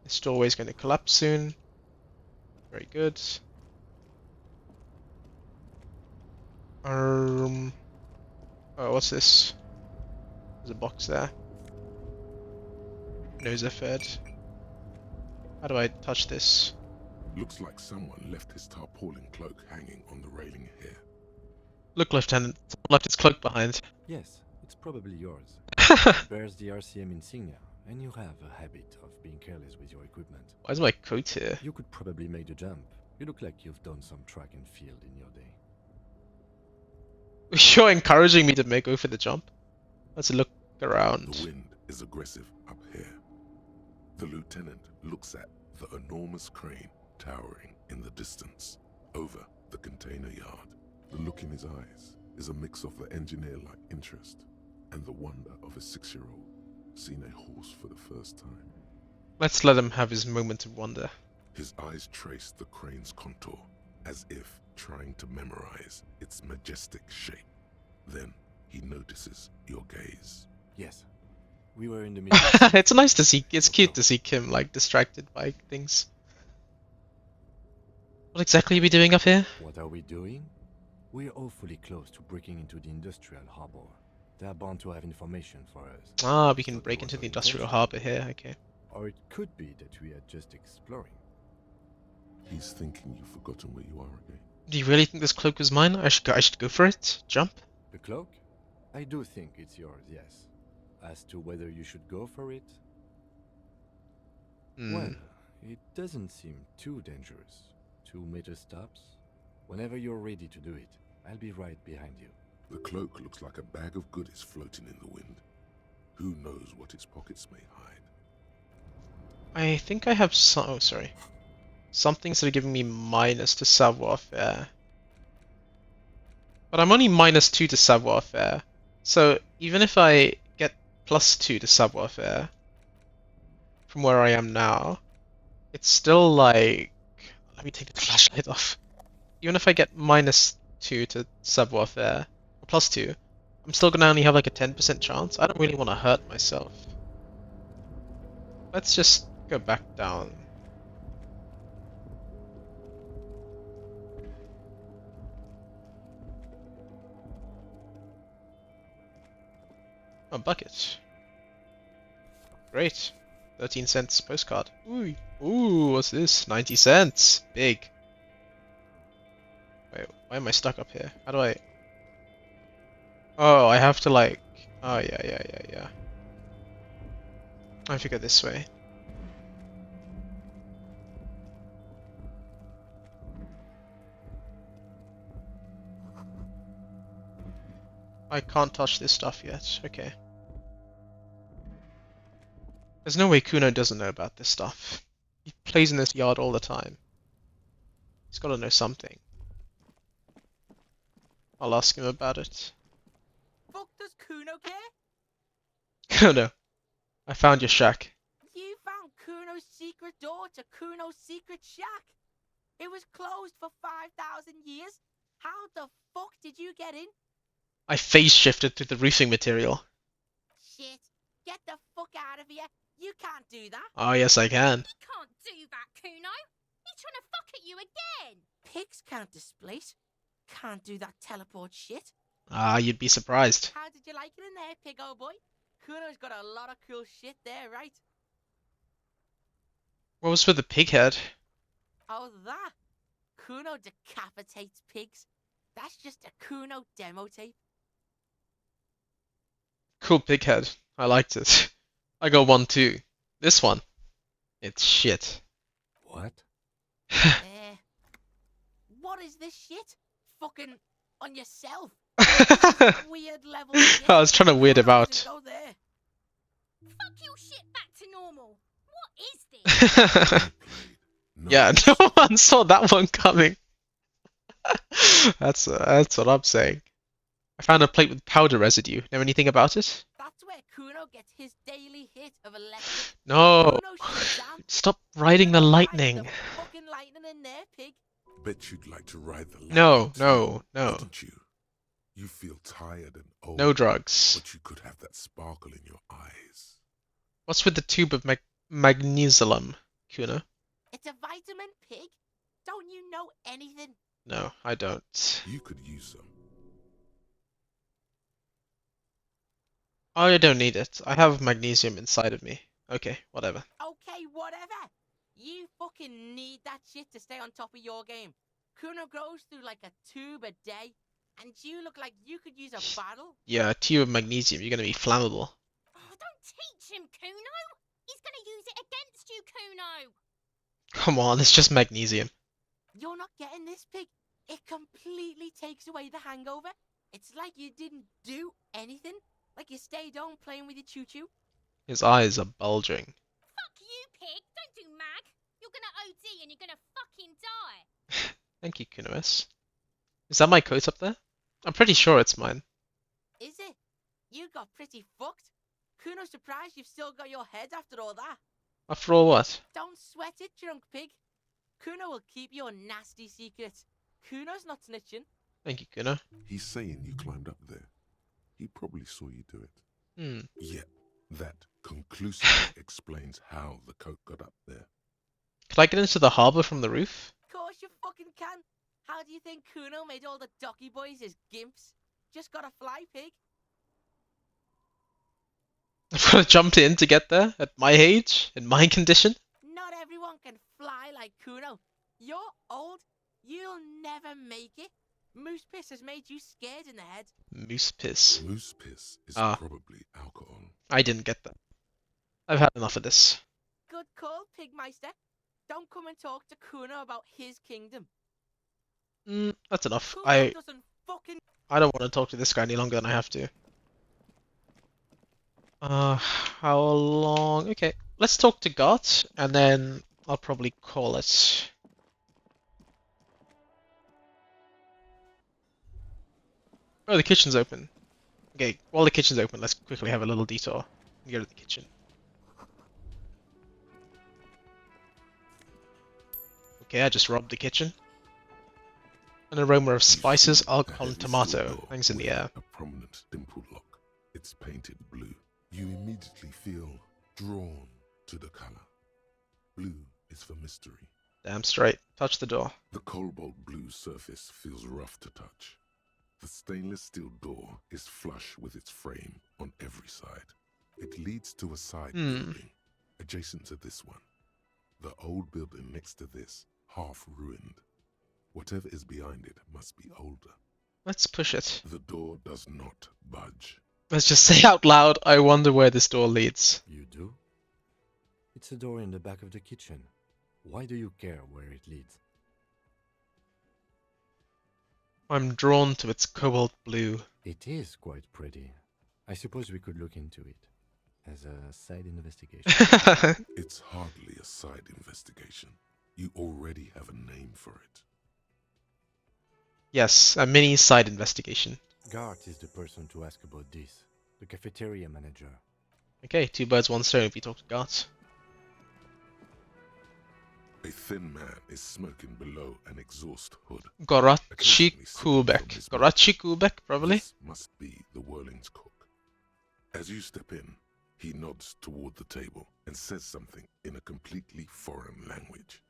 This doorway's going to collapse soon. Very good. Oh, what's this? There's a box there. Nose fed. How do I touch this? Looks like someone left his tarpaulin cloak hanging on the railing here. Look, Lieutenant, someone left his cloak behind. Yes, it's probably yours. Why Bears the RCM insignia, and you have a habit of being careless with your equipment. is my coat here? You could probably make the jump. You look like you've done some track and field in your day. You're encouraging me to go for the jump. Let's look around. The wind is aggressive up here. The lieutenant looks at the enormous crane towering in the distance over the container yard. The look in his eyes is a mix of the engineer-like interest and the wonder of a 6-year-old seeing a horse for the first time. Let's let him have his moment of wonder. His eyes trace the crane's contour as if trying to memorize its majestic shape. Then he notices your gaze. Yes, we were in the middle of It's nice to see. It's cute to see Kim like distracted by things. What exactly are we doing up here? What are we doing? We're awfully close to breaking into the industrial harbor. They are bound to have information for us. Ah, we can So break there into was the an industrial intention. harbor here. Okay. Or it could be that we are just exploring. He's thinking you've forgotten where you are again. Do you really think this cloak was mine? I should go for it. Jump. The cloak? I do think it's yours, yes. As to whether you should go for it, well, it doesn't seem too dangerous. 2 meter stops. Whenever you're ready to do it, I'll be right behind you. The cloak looks like a bag of goodies floating in the wind. Who knows what its pockets may hide? I think I have some. Oh, sorry. Some things that are giving me minus to savoir-faire. But I'm only -2 to savoir-faire. So even if I get +2 to savoir-faire from where I am now, it's still like. Let me take the flashlight off. Even if I get -2 to savoir-faire, or +2, I'm still gonna only have like a 10% chance. I don't really want to hurt myself. Let's just go back down. A bucket. Great. 13 cents postcard. Ooh. Ooh, what's this? 90 cents. Big. Wait, why am I stuck up here? How do I... Oh, I have to like... Oh, yeah. I have to go this way. I can't touch this stuff yet. Okay. There's no way Kuno doesn't know about this stuff. He plays in this yard all the time. He's got to know something. I'll ask him about it. Fuck does Kuno care? Kuno, I found your shack. You found Kuno's secret door to Kuno's secret shack. It was closed for 5,000 years. How the fuck did you get in? I phase shifted through the roofing material. Shit. Get the fuck out of here. You can't do that. Oh, yes, I can. You can't do that, Kuno. He's trying to fuck at you again. Pigs can't displace. Can't do that teleport shit. Ah, you'd be surprised. How did you like it in there, pig old boy? Kuno's got a lot of cool shit there, right? What was with the pig head? Oh, that? Kuno decapitates pigs. That's just a Kuno demo tape. Cool pig head. I liked it. I got one too. This one. It's shit. What? What is this shit? Fucking on yourself. I Weird level shit. was trying to weird Kuno about. doesn't go there. Fuck your shit back to normal. What is this? Well played. No Yeah, one no saw one saw that one coming. That's what I'm saying. I found a plate with powder residue. Know anything about it? That's where Kuno gets his daily hit of electric. No. Kuno shoots down. Stop riding the Kuno rides lightning. the fucking lightning in there, pig. Bet you'd like to ride the lightning No, too, no, no. wouldn't you? You feel tired and old. No drugs. But you could have that sparkle in your eyes. What's with the tube of magnesium, Kuna? It's a vitamin, pig. Don't you know anything? No, I don't. You could use some. I don't need it. I have magnesium inside of me. Okay, whatever. Okay, whatever. You fucking need that shit to stay on top of your game. Kuno goes through like a tube a day, and you look like you could use a bottle. Yeah, a tube of magnesium. You're gonna be flammable. Oh, don't teach him, Kuno. He's gonna use it against you, Kuno. Come on, it's just magnesium. You're not getting this, pig. It completely takes away the hangover. It's like you didn't do anything. Like you stayed home playing with your choo-choo. His eyes are bulging. Fuck you, pig. Don't do mag. You're gonna OD and you're gonna fucking die. Thank you, Kunoes. Is that my coat up there? I'm pretty sure it's mine. Is it? You got pretty fucked. Kuno's surprised you've still got your head after all that. After all, what? Don't sweat it, drunk pig. Kuno will keep your nasty secrets. Kuno's not snitching. Thank you, Kuno. He's saying you climbed up there. He probably saw you do it. Hmm. Yet, that conclusively explains how the coat got up there. Could I get into the harbour from the roof? Course you fucking can. How do you think Kuno made all the docky boys his gimps? Just gotta fly, pig. I've got to jump in to get there at my age, in my condition. Not everyone can fly like Kuno. You're old. You'll never make it. Moose piss has made you scared in the head. Moose piss. Moose piss is Ah. probably alcohol. I didn't get that. I've had enough of this. Good call, Pigmeister. Don't come and talk to Kuno about his kingdom. That's enough. Kuno doesn't fucking... I don't want to talk to this guy any longer than I have to. How long? Okay, let's talk to Gart, and then I'll probably call it. Oh, the kitchen's open. Okay, while the kitchen's open, let's quickly have a little detour and go to the kitchen. Okay, I just robbed the kitchen. An aroma of spices, You see alcohol, a and heavy steel tomato door hangs in the with air. A prominent dimpled lock. It's painted blue. You immediately feel drawn to the color. Blue is for mystery. Damn straight. Touch the door. The cobalt blue surface feels rough to touch. The stainless steel door is flush with its frame on every side. It leads to a side building adjacent to this one. The old building next to this, half ruined. Whatever is behind it must be older. Let's push it. The door does not budge. Let's just say out loud, I wonder where this door leads. You do? It's a door in the back of the kitchen. Why do you care where it leads? I'm drawn to its cobalt blue. It is quite pretty. I suppose we could look into it as a side investigation. It's hardly a side investigation. You already have a name for it. Yes, a mini side investigation. Gart is the person to ask about this. The cafeteria manager. Okay, two birds, one stone if you talk to Gart. A thin man is smoking below an exhaust hood. Gorachi Kubek. Gorachi Kubek, probably? This must be the Whirling's cook. As you step in, he nods toward the table and says something in a completely foreign language.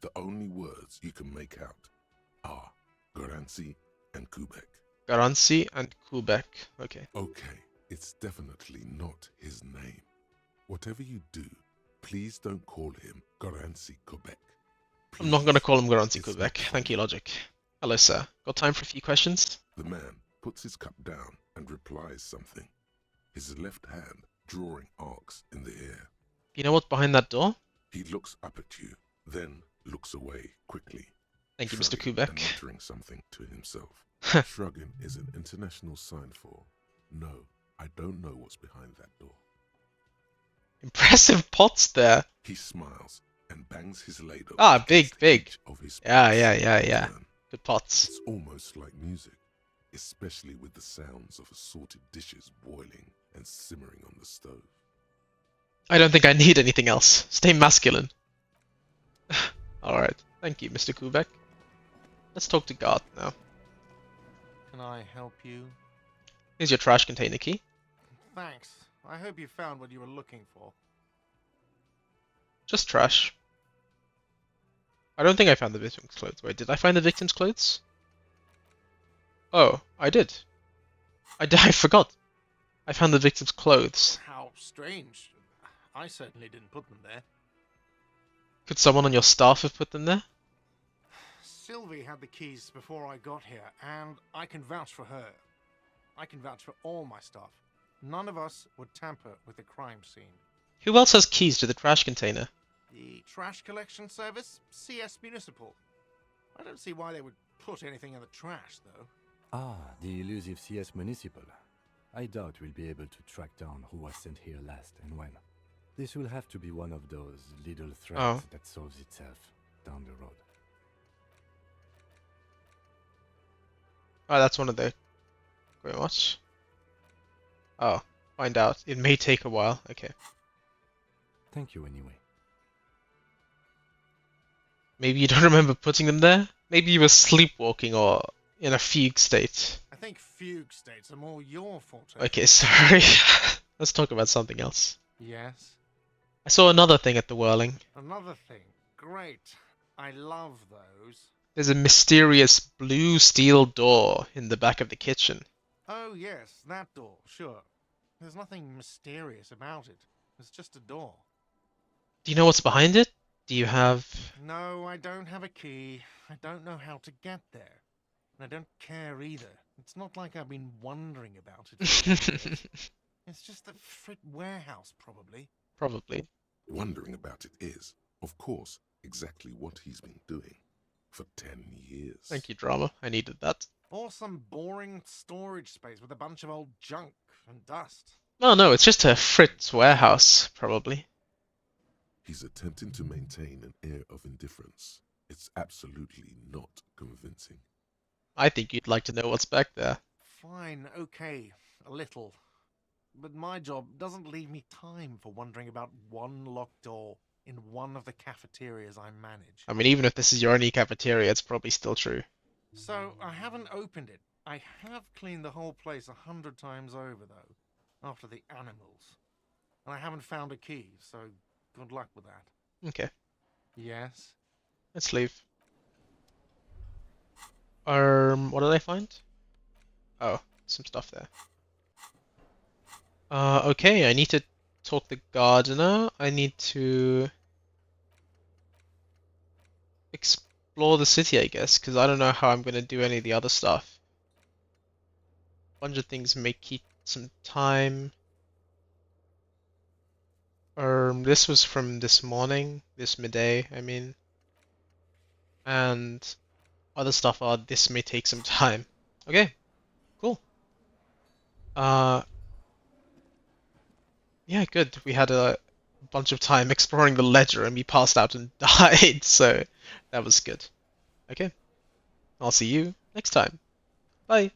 The only words you can make out are Goransi and Kubek. Garansi and Kubek. Okay. Okay, it's definitely not his name. Whatever you do, please don't call him Goransi Kubek. I'm not gonna call him Garansi It's Kubek. not Thank you, funny. Logic. Hello, sir. Got time for a few questions? The man puts his cup down and replies something, his left hand drawing arcs in the air. You know what's behind that door? He looks up at you, then looks away quickly. Thank you, Mr. shrugging Kubek. And muttering something to himself. Shrugging is an international sign for, no, I don't know what's behind that door. Impressive pots there. He smiles and bangs his ladle. Ah, against big. each of his Yeah, pots yeah. in turn. Good pots. It's almost like music, especially with the sounds of assorted dishes boiling and simmering on the stove. I don't think I need anything else. Stay masculine. Alright. Thank you, Mr. Kubek. Let's talk to Gart now. Can I help you? Here's your trash container key. Thanks. I hope you found what you were looking for. Just trash. I don't think I found the victim's clothes. Wait, did I find the victim's clothes? Oh, I did. I forgot. I found the victim's clothes. How strange. I certainly didn't put them there. Could someone on your staff have put them there? Sylvie had the keys before I got here, and I can vouch for her. I can vouch for all my staff. None of us would tamper with the crime scene. Who else has keys to the trash container? The trash collection service? CS Municipal. I don't see why they would put anything in the trash, though. Ah, the elusive CS Municipal. I doubt we'll be able to track down who was sent here last and when. This will have to be one of those little threads that solves itself down the road. Oh, that's one of the... Wait, what? Oh, find out. It may take a while. Okay. Thank you anyway. Maybe you don't remember putting them there? Maybe you were sleepwalking or in a fugue state. I think fugue states are more your forte. Okay, sorry. Let's talk about something else. Yes. I saw another thing at the Whirling. Another thing. Great. I love those. There's a mysterious blue steel door in the back of the kitchen. Oh, yes, that door, sure. There's nothing mysterious about it. It's just a door. Do you know what's behind it? Do you have... No, I don't have a key. I don't know how to get there. And I don't care either. It's not like I've been wondering about it for years. It's just the frit warehouse, probably. Probably. Wondering about it is, of course, exactly what he's been doing for 10 years. Thank you, drama. I needed that. Or some boring storage space with a bunch of old junk and dust. Oh no, it's just a Fritz warehouse, probably. He's attempting to maintain an air of indifference. It's absolutely not convincing. I think you'd like to know what's back there. Fine, okay, a little. But my job doesn't leave me time for wondering about one locked door in one of the cafeterias I manage. I mean, even if this is your only cafeteria, it's probably still true. So, I haven't opened it. I have cleaned the whole place 100 times over, though, after the animals. And I haven't found a key, so good luck with that. Okay, Yes? let's leave. What did I find? Oh, some stuff there. Okay, I need to talk the gardener. I need to explore the city, I guess, because I don't know how I'm going to do any of the other stuff. Bunch of things may keep some time. This was from this morning, this midday, I mean. And other stuff are this may take some time. Okay, cool. Yeah, good. We had a bunch of time exploring the ledger and we passed out and died, so that was good. Okay, I'll see you next time. Bye.